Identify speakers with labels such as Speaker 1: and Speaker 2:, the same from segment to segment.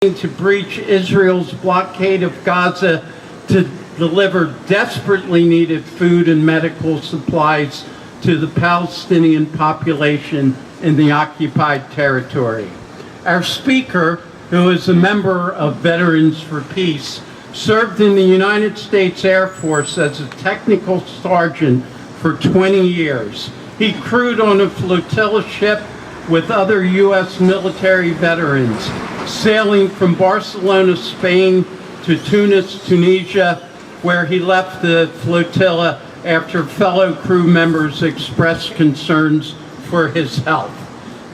Speaker 1: to breach Israel's blockade of Gaza to deliver desperately needed food and medical supplies to the Palestinian population in the occupied territory. Our speaker, who is a member of Veterans for Peace, served in the United States Air Force as a technical sergeant for 20 years. He crewed on a flotilla ship with other U.S. military veterans, sailing from Barcelona, Spain to Tunis, Tunisia, where he left the flotilla after fellow crew members expressed concerns for his health.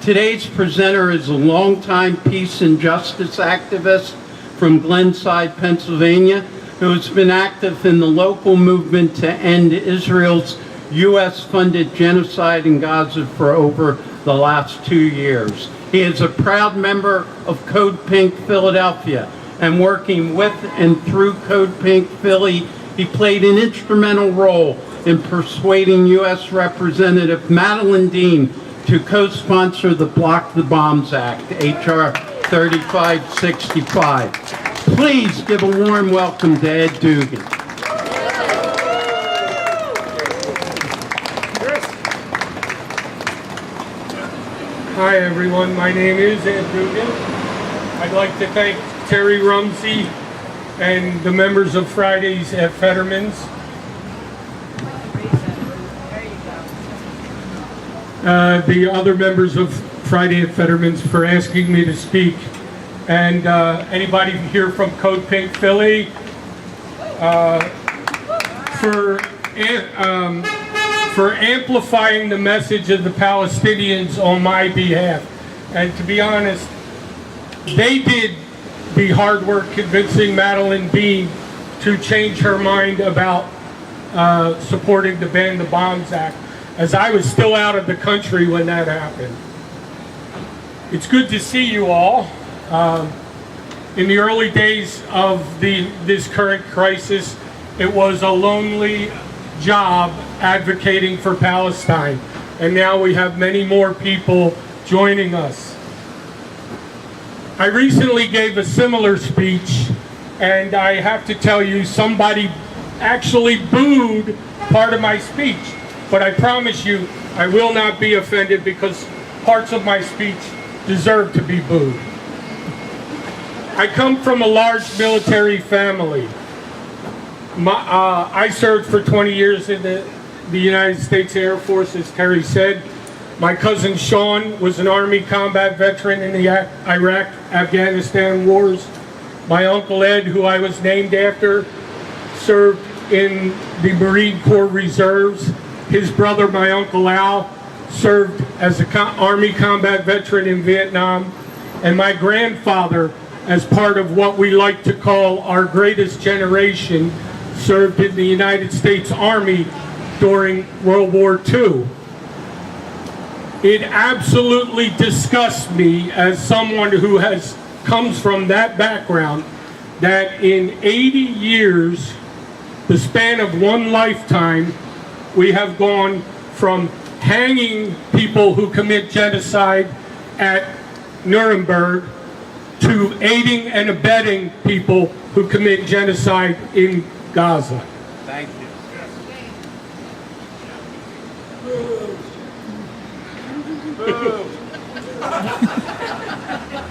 Speaker 1: Today's presenter is a longtime peace and justice activist from Glenside, Pennsylvania, who has been active in the local movement to end Israel's U.S.-funded genocide in Gaza for over the last 2 years. He is a proud member of Code Pink Philadelphia, and working with and through Code Pink Philly, he played an instrumental role in persuading U.S. Representative Madeline Dean to co-sponsor the Block the Bombs Act, H.R. 3565. Please give a warm welcome to Ed Doogan.
Speaker 2: Hi everyone, my name is Ed Doogan. I'd like to thank Terry Rumsey and the members of Fridays at Fettermans. The other members of Friday at Fettermans for asking me to speak. And anybody here from Code Pink Philly for amplifying the message of the Palestinians on my behalf. And to be honest, they did the hard work convincing Madeline Dean to change her mind about supporting the Ban the Bombs Act, as I was still out of the country when that happened. It's good to see you all. In the early days of this current crisis, it was a lonely job advocating for Palestine, and now we have many more people joining us. I recently gave a similar speech, and I have to tell you, somebody actually booed part of my speech, but I promise you I will not be offended because parts of my speech deserve to be booed. I come from a large military family. I served for 20 years in the United States Air Force, as Terry said. My cousin Sean was an Army combat veteran in the Iraq-Afghanistan wars. My uncle Ed, who I was named after, served in the Marine Corps Reserves. His brother, my Uncle Al, served as an Army combat veteran in Vietnam. And my grandfather, as part of what we like to call our greatest generation, served in the United States Army during World War II. It absolutely disgusts me as someone who comes from that background that in 80 years, the span of one lifetime, we have gone from hanging people who commit genocide at Nuremberg to aiding and abetting people who commit genocide in Gaza.
Speaker 1: Thank you.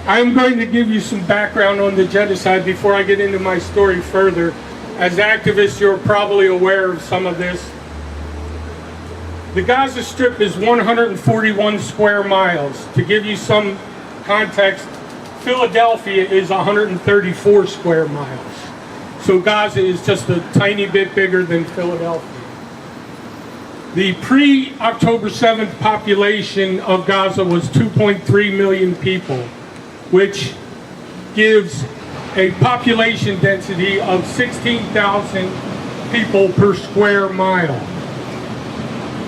Speaker 2: I'm going to give you some background on the genocide before I get into my story further. As activists, you're probably aware of some of this. The Gaza Strip is 141 square miles. To give you some context, Philadelphia is 134 square miles. So Gaza is just a tiny bit bigger than Philadelphia. The pre-October 7th population of Gaza was 2.3 million people, which gives a population density of 16,000 people per square mile.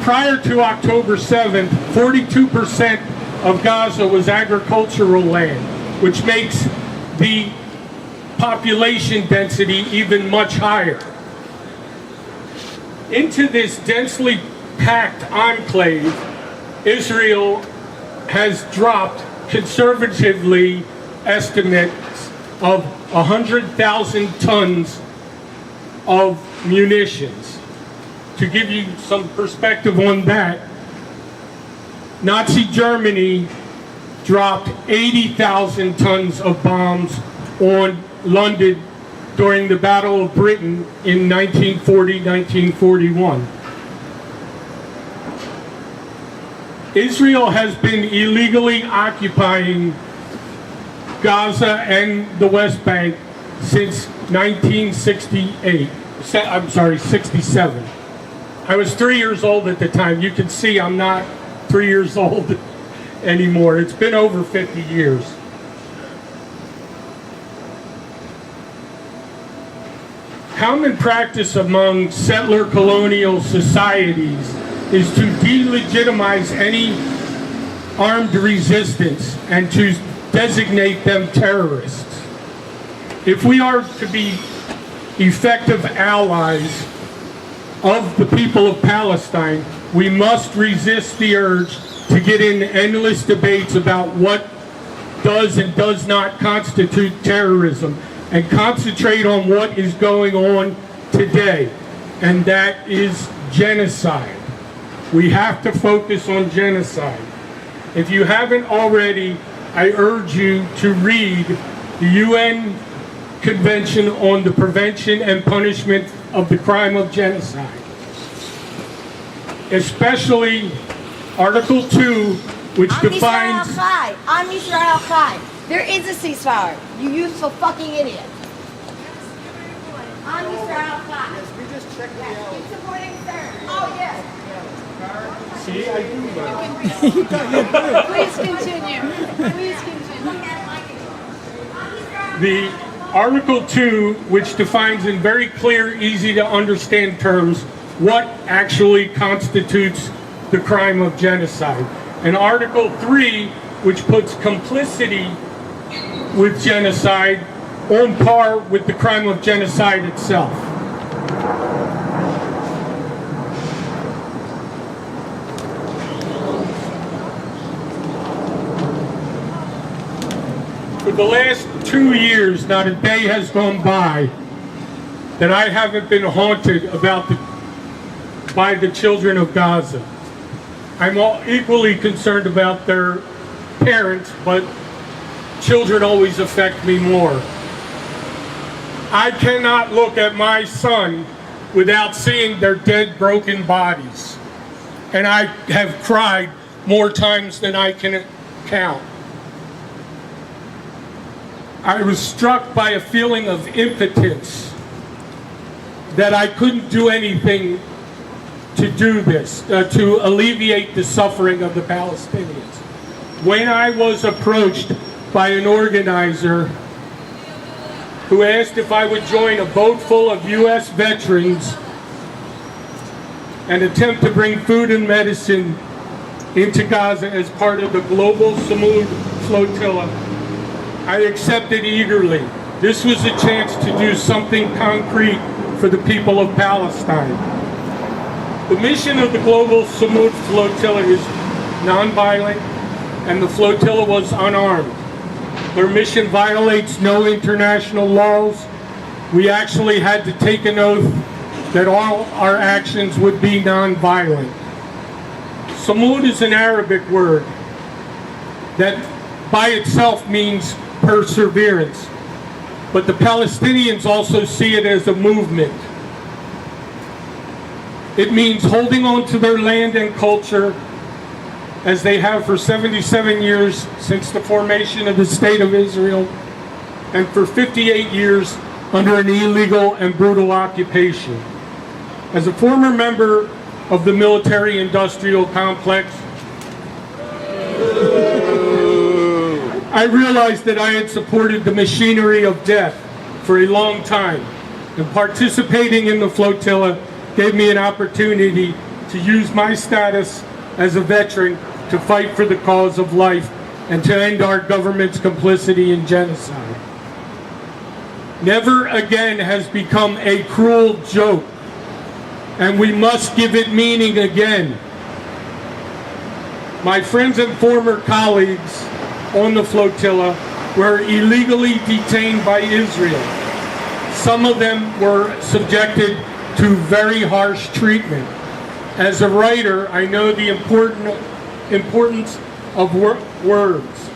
Speaker 2: Prior to October 7th, 42% of Gaza was agricultural land, which makes the population density even much higher. Into this densely packed enclave, Israel has dropped conservatively estimates of 100,000 tons of munitions. To give you some perspective on that, Nazi Germany dropped 80,000 tons of bombs on London during the Battle of Britain in 1940-1941. Israel has been illegally occupying Gaza and the West Bank since 67. I was 3 years old at the time. You can see I'm not 3 years old anymore. It's been over 50 years. Common practice among settler colonial societies is to delegitimize any armed resistance and to designate them terrorists. If we are to be effective allies of the people of Palestine, we must resist the urge to get in endless debates about what does and does not constitute terrorism, and concentrate on what is going on today, and that is genocide. We have to focus on genocide. If you haven't already, I urge you to read the UN Convention on the Prevention and Punishment of the Crime of Genocide, especially Article 2, which defines...
Speaker 3: Am Yisrael Chai. There is a ceasefire. You useful fucking idiot. Am Yisrael Chai.
Speaker 4: Yes, we just checked the hour.
Speaker 3: Keep supporting third. Oh, yes.
Speaker 2: See, I do that.
Speaker 3: Please continue. Please continue.
Speaker 2: The Article 2, which defines in very clear, easy to understand terms what actually constitutes the crime of genocide. And Article 3, which puts complicity with genocide on par with the crime of genocide itself. For the last 2 years, not a day has gone by that I haven't been haunted by the children of Gaza. I'm equally concerned about their parents, but children always affect me more. I cannot look at my son without seeing their dead, broken bodies. And I have cried more times than I can count. I was struck by a feeling of impotence, that I couldn't do anything to do this, to alleviate the suffering of the Palestinians. When I was approached by an organizer who asked if I would join a boat full of U.S. veterans and attempt to bring food and medicine into Gaza as part of the global Sumud Flotilla, I accepted eagerly. This was a chance to do something concrete for the people of Palestine. The mission of the global Sumud Flotilla is nonviolent, and the flotilla was unarmed. Their mission violates no international laws. We actually had to take an oath that all our actions would be nonviolent. Sumud is an Arabic word that by itself means perseverance, but the Palestinians also see it as a movement. It means holding on to their land and culture as they have for 77 years since the formation of the State of Israel, and for 58 years under an illegal and brutal occupation. As a former member of the military-industrial complex, I realized that I had supported the machinery of death for a long time, and participating in the flotilla gave me an opportunity to use my status as a veteran to fight for the cause of life and to end our government's complicity in genocide. Never again has become a cruel joke, and we must give it meaning again. My friends and former colleagues on the flotilla were illegally detained by Israel. Some of them were subjected to very harsh treatment. As a writer, I know the importance of words.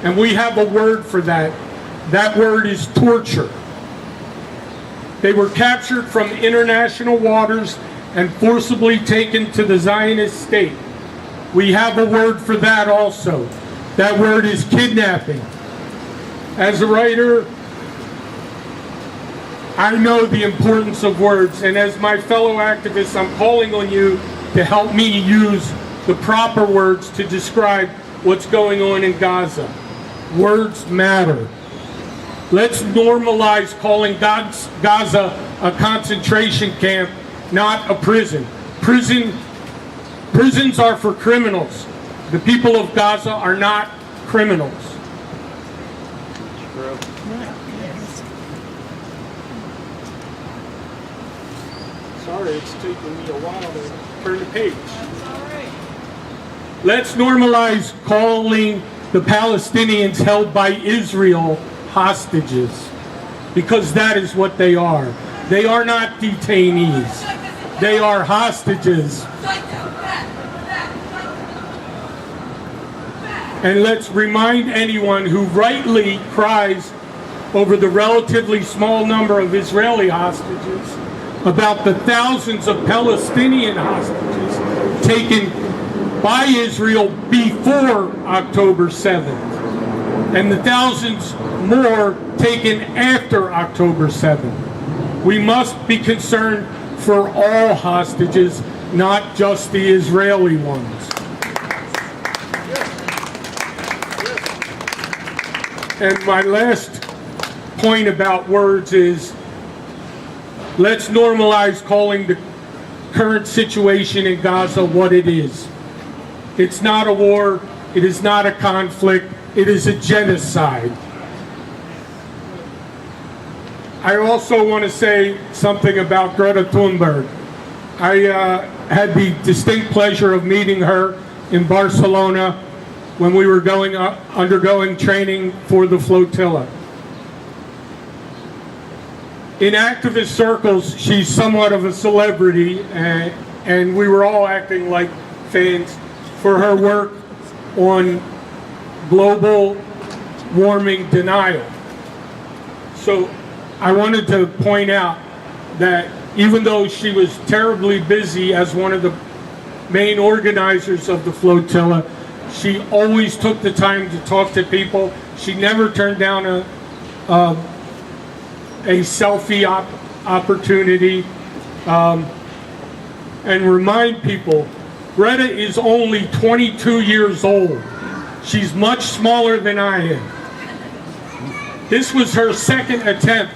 Speaker 2: And we have a word for that. That word is torture. They were captured from international waters and forcibly taken to the Zionist state. We have a word for that also. That word is kidnapping. As a writer, I know the importance of words, and as my fellow activists, I'm calling on you to help me use the proper words to describe what's going on in Gaza. Words matter. Let's normalize calling Gaza a concentration camp, not a prison. Prisons are for criminals. The people of Gaza are not criminals. Sorry, it's taking me a while to turn the page. Let's normalize calling the Palestinians held by Israel hostages, because that is what they are. They are not detainees. They are hostages. And let's remind anyone who rightly cries over the relatively small number of Israeli hostages about the thousands of Palestinian hostages taken by Israel before October 7th, and the thousands more taken after October 7th. We must be concerned for all hostages, not just the Israeli ones. And my last point about words is, let's normalize calling the current situation in Gaza what it is. It's not a war, it is not a conflict, it is a genocide. I also want to say something about Greta Thunberg. I had the distinct pleasure of meeting her in Barcelona when we were undergoing training for the flotilla. In activist circles, she's somewhat of a celebrity, and we were all acting like fans for her work on global warming denial. So I wanted to point out that even though she was terribly busy as one of the main organizers of the flotilla, she always took the time to talk to people. She never turned down a selfie opportunity, and remind people, Greta is only 22 years old. She's much smaller than I am. This was her second attempt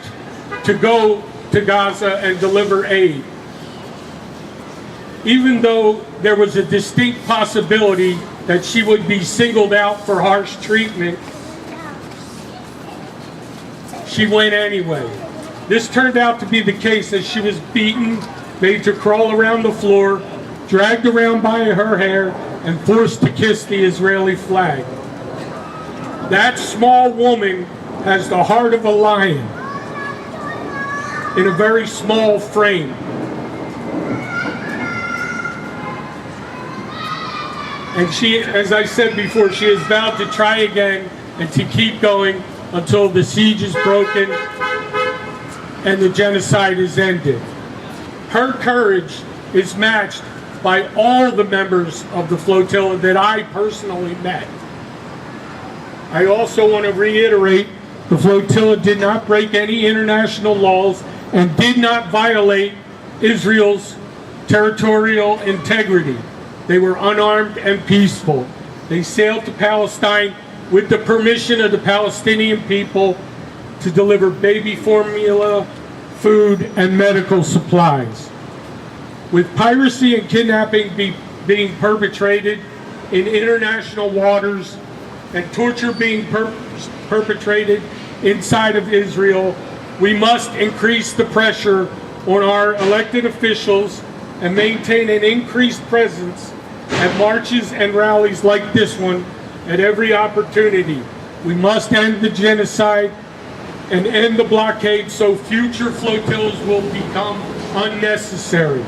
Speaker 2: to go to Gaza and deliver aid. Even though there was a distinct possibility that she would be singled out for harsh treatment, she went anyway. This turned out to be the case, as she was beaten, made to crawl around the floor, dragged around by her hair, and forced to kiss the Israeli flag. That small woman has the heart of a lion in a very small frame. And she, as I said before, she has vowed to try again and to keep going until the siege is broken and the genocide is ended. Her courage is matched by all the members of the flotilla that I personally met. I also want to reiterate, the flotilla did not break any international laws and did not violate Israel's territorial integrity. They were unarmed and peaceful. They sailed to Palestine with the permission of the Palestinian people to deliver baby formula, food, and medical supplies. With piracy and kidnapping being perpetrated in international waters and torture being perpetrated inside of Israel, we must increase the pressure on our elected officials and maintain an increased presence at marches and rallies like this one at every opportunity. We must end the genocide and end the blockade so future flotillas will become unnecessary.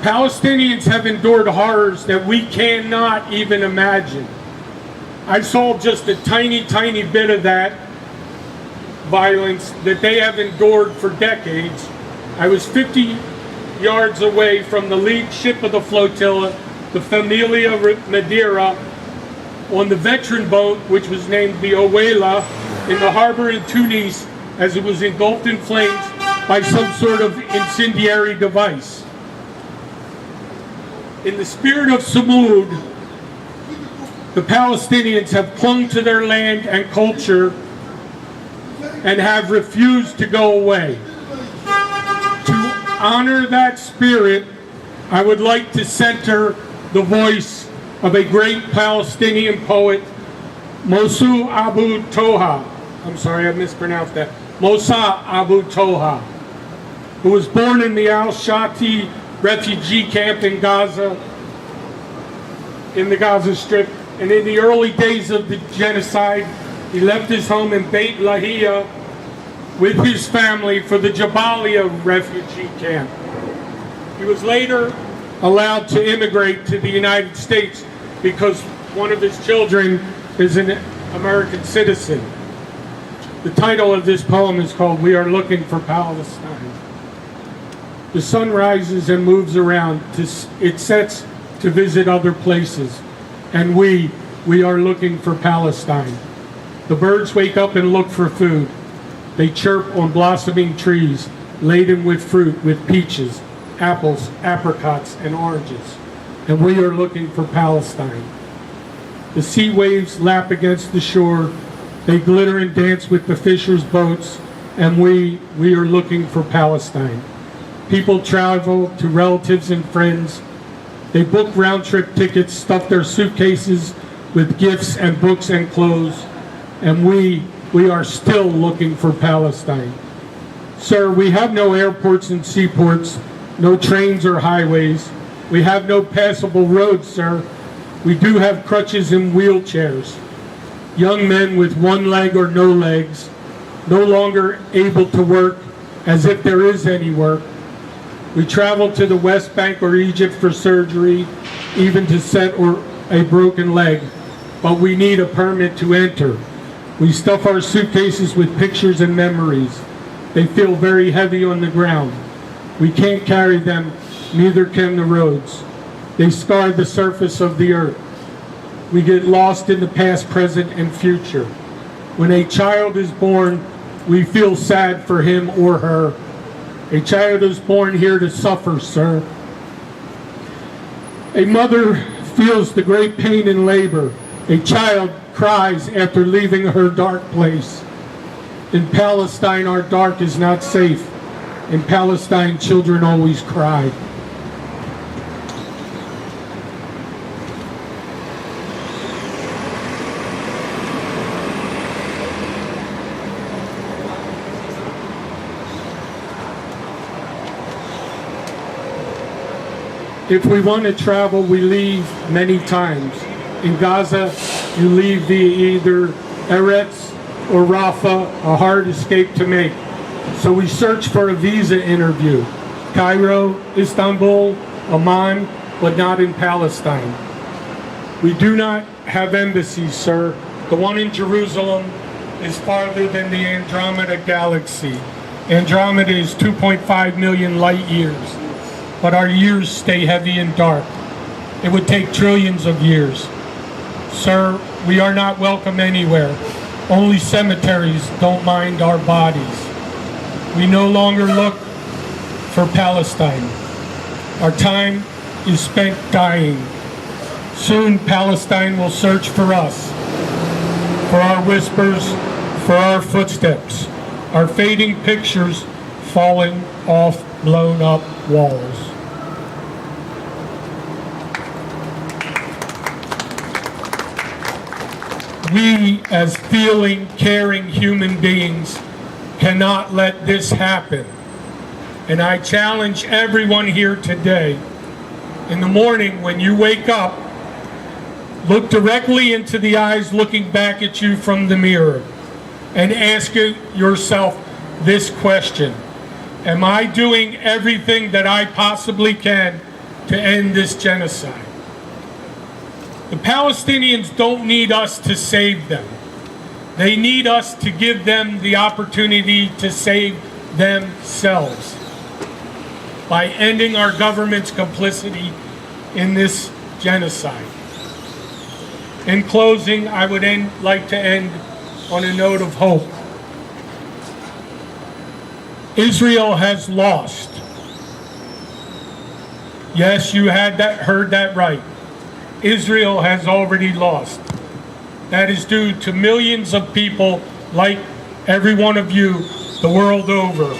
Speaker 2: Palestinians have endured horrors that we cannot even imagine. I saw just a tiny, tiny bit of that violence that they have endured for decades. I was 50 yards away from the lead ship of the flotilla, the Familia Madeira, on the veteran boat, which was named the Owela, in the harbor in Tunis as it was engulfed in flames by some sort of incendiary device. In the spirit of Sumud, the Palestinians have clung to their land and culture and have refused to go away. To honor that spirit, I would like to center the voice of a great Palestinian poet, Mosu Abu Toha. I'm sorry, I mispronounced that. Mosa Abu Toha, who was born in the Al-Shati refugee camp in Gaza, in the Gaza Strip. And in the early days of the genocide, he left his home in Beit Lahia with his family for the Jabalia refugee camp. He was later allowed to immigrate to the United States because one of his children is an American citizen. The title of this poem is called "We Are Looking for Palestine." The sun rises and moves around. It sets to visit other places. And we are looking for Palestine. The birds wake up and look for food. They chirp on blossoming trees laden with fruit, with peaches, apples, apricots, and oranges. And we are looking for Palestine. The sea waves lap against the shore. They glitter and dance with the fishers' boats. And we are looking for Palestine. People travel to relatives and friends. They book round-trip tickets, stuff their suitcases with gifts and books and clothes, and we are still looking for Palestine. Sir, we have no airports and seaports, no trains or highways. We have no passable roads, sir. We do have crutches and wheelchairs. Young men with one leg or no legs, no longer able to work as if there is any work. We travel to the West Bank or Egypt for surgery, even to set or a broken leg, but we need a permit to enter. We stuff our suitcases with pictures and memories. They feel very heavy on the ground. We can't carry them, neither can the roads. They scar the surface of the earth. We get lost in the past, present, and future. When a child is born, we feel sad for him or her. A child is born here to suffer, sir. A mother feels the great pain in labor. A child cries after leaving her dark place. In Palestine, our dark is not safe. In Palestine, children always cry. If we want to travel, we leave many times. In Gaza, you leave via either Eretz or Rafah, a hard escape to make. So we search for a visa interview. Cairo, Istanbul, Amman, but not in Palestine. We do not have embassies, sir. The one in Jerusalem is farther than the Andromeda galaxy. Andromeda is 2.5 million light years. But our years stay heavy and dark. It would take trillions of years. Sir, we are not welcome anywhere. Only cemeteries don't mind our bodies. We no longer look for Palestine. Our time is spent dying. Soon Palestine will search for us, for our whispers, for our footsteps, our fading pictures falling off blown up walls. We, as feeling, caring human beings, cannot let this happen. And I challenge everyone here today, in the morning when you wake up, Look directly into the eyes looking back at you from the mirror and ask yourself this question. Am I doing everything that I possibly can to end this genocide? The Palestinians don't need us to save them. They need us to give them the opportunity to save themselves by ending our government's complicity in this genocide. In closing, I would like to end on a note of hope. Israel has lost. Yes, you heard that right. Israel has already lost. That is due to millions of people like every one of you the world over.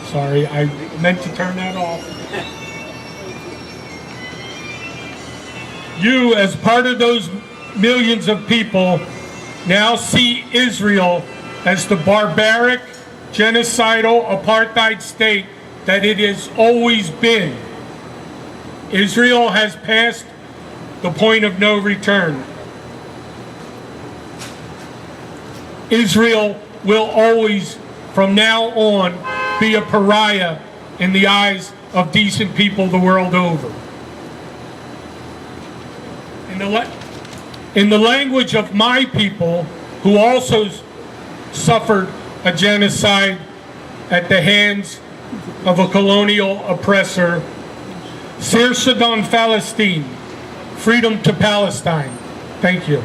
Speaker 2: Sorry, I meant to turn that off. You, as part of those millions of people, now see Israel as the barbaric, genocidal, apartheid state that it has always been. Israel has passed the point of no return. Israel will always, from now on, be a pariah in the eyes of decent people the world over. In the language of my people, who also suffered a genocide at the hands of a colonial oppressor, Sir Saddam Palestine, freedom to Palestine. Thank you.